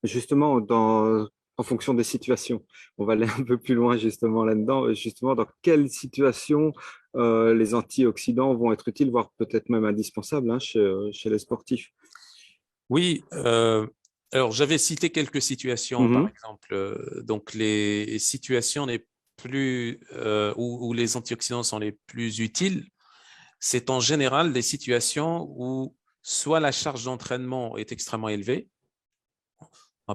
Justement, en fonction des situations, on va aller un peu plus loin justement là-dedans. Justement, dans quelles situations les antioxydants vont être utiles, voire peut-être même indispensables hein, chez les sportifs. Oui, alors j'avais cité quelques situations, par Mhm. exemple, donc les situations les plus où les antioxydants sont les plus utiles, c'est en général des situations où soit la charge d'entraînement est extrêmement élevée,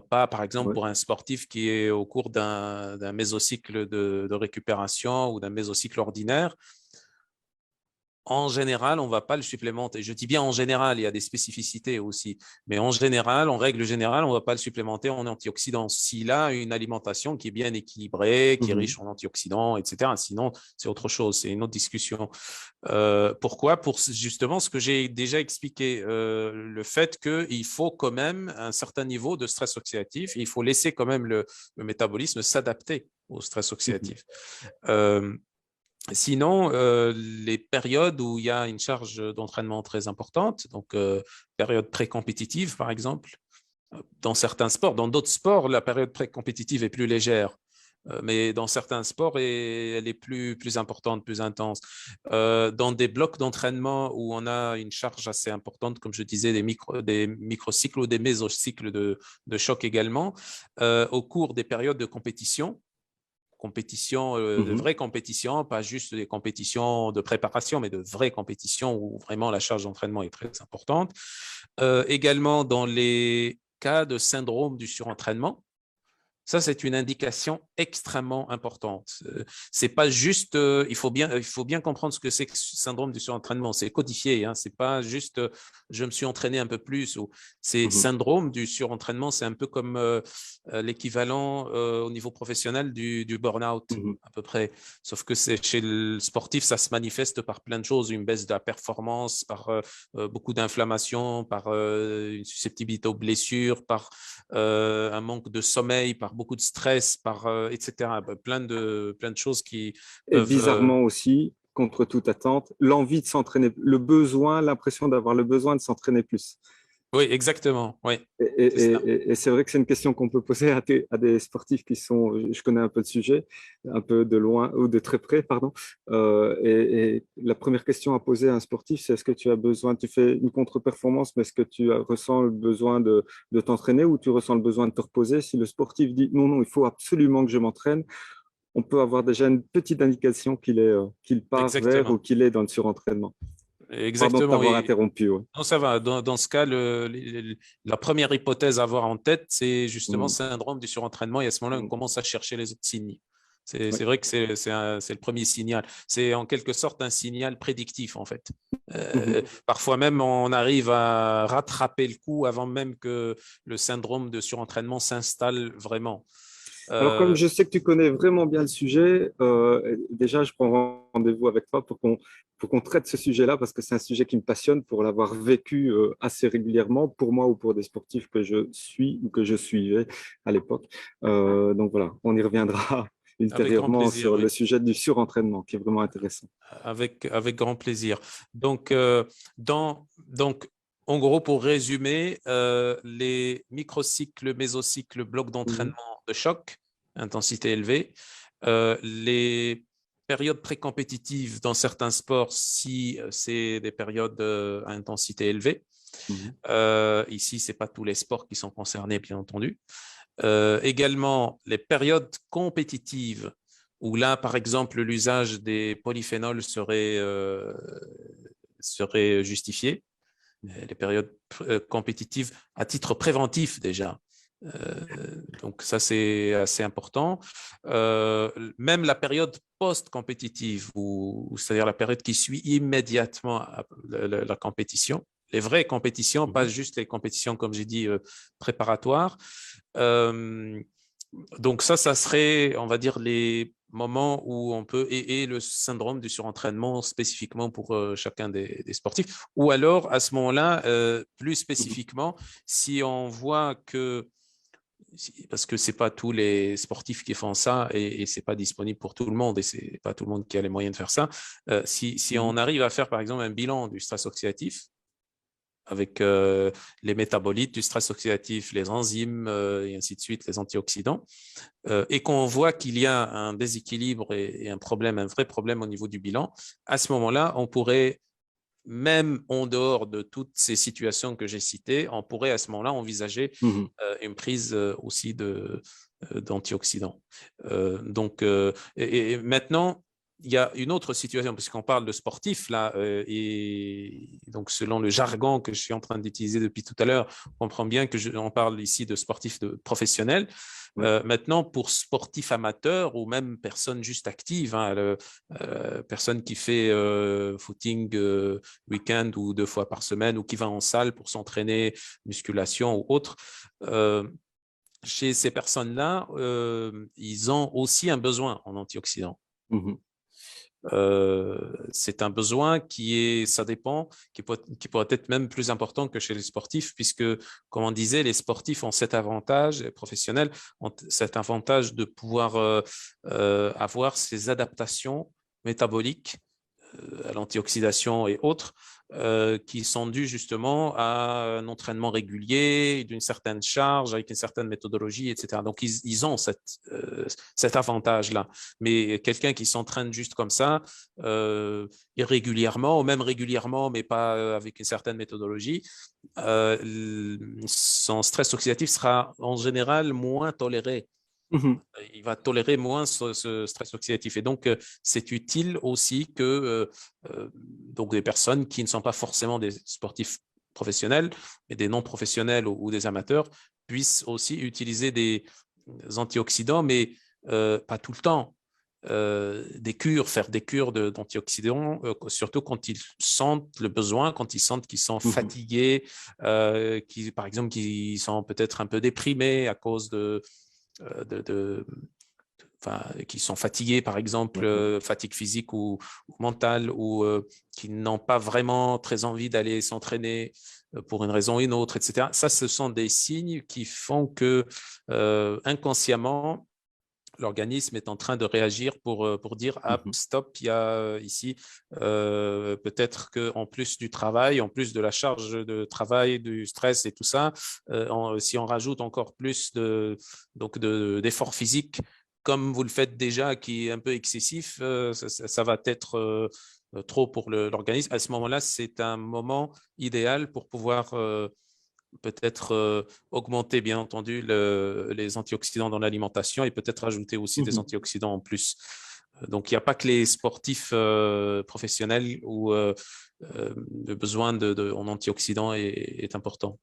pas par exemple Ouais. pour un sportif qui est au cours d'un mésocycle de récupération ou d'un mésocycle ordinaire. En général, on ne va pas le supplémenter. Je dis bien en général, il y a des spécificités aussi. Mais en général, en règle générale, on ne va pas le supplémenter en antioxydants. S'il a une alimentation qui est bien équilibrée, qui est Mhm. riche en antioxydants, etc. Sinon, c'est autre chose, c'est une autre discussion. Pourquoi? Pour justement ce que j'ai déjà expliqué, le fait qu'il faut quand même un certain niveau de stress oxydatif. Il faut laisser quand même le métabolisme s'adapter au stress Mhm. oxydatif. Euh, Sinon, les périodes où il y a une charge d'entraînement très importante, donc période pré-compétitive par exemple, dans certains sports, dans d'autres sports, la période pré-compétitive est plus légère, mais dans certains sports, elle est plus importante, plus intense. Dans des blocs d'entraînement où on a une charge assez importante, comme je disais, des microcycles ou des mésocycles de choc également, au cours des périodes de compétition, de Mhm. vraies compétitions, pas juste des compétitions de préparation, mais de vraies compétitions où vraiment la charge d'entraînement est très importante. Également dans les cas de syndrome du surentraînement, ça, c'est une indication extrêmement importante. C'est pas juste, il faut bien comprendre ce que c'est que ce syndrome du surentraînement. C'est codifié, hein, c'est pas juste je me suis entraîné un peu plus. C'est Mhm. syndrome du surentraînement, c'est un peu comme l'équivalent au niveau professionnel du burn-out Mhm. à peu près. Sauf que c'est chez le sportif, ça se manifeste par plein de choses, une baisse de la performance, par beaucoup d'inflammation, par une susceptibilité aux blessures, par un manque de sommeil, par beaucoup de stress, par etc. Plein de choses qui Et peuvent. bizarrement aussi, contre toute attente, l'envie de s'entraîner, le besoin, l'impression d'avoir le besoin de s'entraîner plus. Oui, exactement. Oui, Et, c'est ça. et c'est vrai que c'est une question qu'on peut poser à des sportifs qui sont, je connais un peu le sujet, un peu de loin ou de très près, pardon. Et la première question à poser à un sportif, c'est est-ce que tu as besoin, tu fais une contre-performance, mais est-ce que ressens le besoin de t'entraîner ou tu ressens le besoin de te reposer? Si le sportif dit non, non, il faut absolument que je m'entraîne, on peut avoir déjà une petite indication qu'il part vers ou Exactement. qu'il est dans le surentraînement. Pardon de Exactement. t'avoir Et interrompu. Ouais. non, ça va. Dans ce cas, la première hypothèse à avoir en tête, c'est justement Mhm. syndrome du surentraînement. Et à ce moment-là, on Mhm. commence à chercher les autres signes. Ouais. C'est vrai que c'est le premier signal. C'est en quelque sorte un signal prédictif, en fait. Mhm. Parfois même, on arrive à rattraper le coup avant même que le syndrome de surentraînement s'installe vraiment. Alors, comme Euh, je sais que tu connais vraiment bien le sujet, déjà, je prends rendez-vous avec toi pour qu'on traite ce sujet-là parce que c'est un sujet qui me passionne pour l'avoir vécu assez régulièrement pour moi ou pour des sportifs que je suis ou que je suivais à l'époque. Donc voilà, on y reviendra avec grand ultérieurement plaisir, sur oui. le sujet du surentraînement qui est vraiment intéressant. Avec grand plaisir. Donc, donc, en gros, pour résumer, les microcycles, mésocycles, blocs Mhm. d'entraînement de choc, intensité élevée, les périodes pré-compétitives dans certains sports, si c'est des périodes à intensité élevée. Mhm. Ici, ce n'est pas tous les sports qui sont concernés, bien entendu. Également, les périodes compétitives, où là, par exemple, l'usage des polyphénols serait justifié. Les périodes compétitives à titre préventif déjà. Donc ça, c'est assez important. Même la période post-compétitive, c'est-à-dire la période qui suit immédiatement la compétition, les vraies compétitions, pas Mhm. juste les compétitions, comme j'ai dit, préparatoires. Euh, donc ça serait, on va dire, les moments où on peut, et le syndrome du surentraînement spécifiquement pour chacun des sportifs. Ou alors, à ce moment-là, plus Mhm. spécifiquement, si on voit que, parce que c'est pas tous les sportifs qui font ça et c'est pas disponible pour tout le monde et c'est pas tout le monde qui a les moyens de faire ça, si Mhm. on arrive à faire, par exemple, un bilan du stress oxydatif, avec les métabolites du stress oxydatif, les enzymes et ainsi de suite, les antioxydants, et qu'on voit qu'il y a un déséquilibre et un problème, un vrai problème au niveau du bilan, à ce moment-là, on pourrait, même en dehors de toutes ces situations que j'ai citées, on pourrait à ce moment-là envisager Mhm. une prise aussi d'antioxydants. Et maintenant, il y a une autre situation, puisqu'on parle de sportifs, là, et donc selon le jargon que je suis en train d'utiliser depuis tout à l'heure, on comprend bien on parle ici de sportifs professionnels. Ouais. Maintenant, pour sportifs amateurs ou même personnes juste actives, hein, personne qui fait footing week-end ou 2 fois par semaine ou qui va en salle pour s'entraîner, musculation ou autre, chez ces personnes-là, ils ont aussi un besoin en antioxydants. Mhm. C'est un besoin ça dépend, qui pourrait être même plus important que chez les sportifs, puisque, comme on disait, les sportifs ont cet avantage, les professionnels ont cet avantage de pouvoir avoir ces adaptations métaboliques à l'antioxydation et autres, qui sont dus justement à un entraînement régulier, d'une certaine charge, avec une certaine méthodologie, etc. Donc, ils ont cet avantage-là. Mais quelqu'un qui s'entraîne juste comme ça, irrégulièrement, ou même régulièrement, mais pas avec une certaine méthodologie, son stress oxydatif sera en général moins toléré. Mhm. Il va tolérer moins ce stress oxydatif. Et donc, c'est utile aussi que donc des personnes qui ne sont pas forcément des sportifs professionnels, mais des non-professionnels ou des amateurs, puissent aussi utiliser des antioxydants, mais pas tout le temps. Faire des cures d'antioxydants, surtout quand ils sentent le besoin, quand ils sentent qu'ils sont Mhm. fatigués, par exemple, qu'ils sont peut-être un peu déprimés à cause euh, de, de, enfin, qui sont fatigués, par exemple, D'accord. fatigue physique ou mentale, ou qui n'ont pas vraiment très envie d'aller s'entraîner pour une raison ou une autre, etc. Ça, ce sont des signes qui font que inconsciemment, l'organisme est en train de réagir pour dire ah, Mhm. stop, il y a ici peut-être qu'en plus du travail, en plus de la charge de travail, du stress et tout ça, si on rajoute encore plus d'efforts physiques, comme vous le faites déjà, qui est un peu excessif, ça va être trop pour l'organisme. À ce moment-là, c'est un moment idéal pour pouvoir peut-être augmenter, bien entendu, les antioxydants dans l'alimentation et peut-être ajouter aussi des Mhm. antioxydants en plus. Donc, il n'y a pas que les sportifs professionnels où le besoin en antioxydants est important.